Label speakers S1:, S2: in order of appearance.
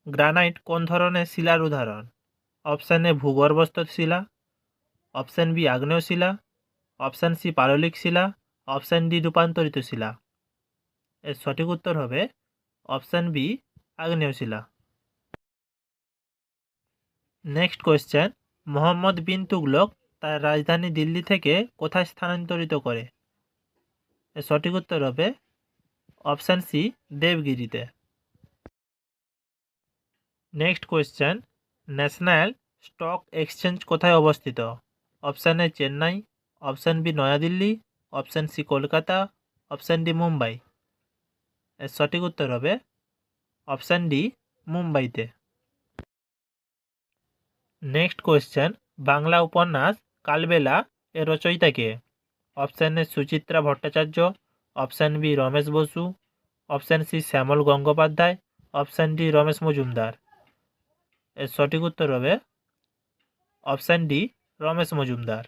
S1: Granite কোন ধরনের শিলার উদাহরণ? অপশান এ ভূগর্ভস্থ শিলা, অপশান বি আগ্নেয় শিলা, অপশান সি পাললিক শিলা, অপশান ডি রূপান্তরিত শিলা। এর সঠিক উত্তর হবে অপশান বি আগ্নেয় শিলা। নেক্সট কোয়েশ্চেন, মোহাম্মদ বিন তুগলক তার রাজধানী দিল্লি থেকে কোথায় স্থানান্তরিত করে? এর সঠিক উত্তর হবে অপশান সি দেবগিরিতে। Next question, national stock exchange কোথায় অবস্থিত? Option A Chennai, option B New Delhi, option C Kolkata, option D Mumbai. এর সঠিক উত্তর হবে অপশান ডি মুম্বাইতে। নেক্সট কোয়েশ্চেন, বাংলা উপন্যাস কালবেলা এর রচয়িতা কে? Option A Suchitra Bhattacharya, option B Ramesh Basu, option C Shyamal Gangopadhyay, option D Ramesh Majumdar. এর সঠিক উত্তর হবে অপশান ডি রমেশ মজুমদার।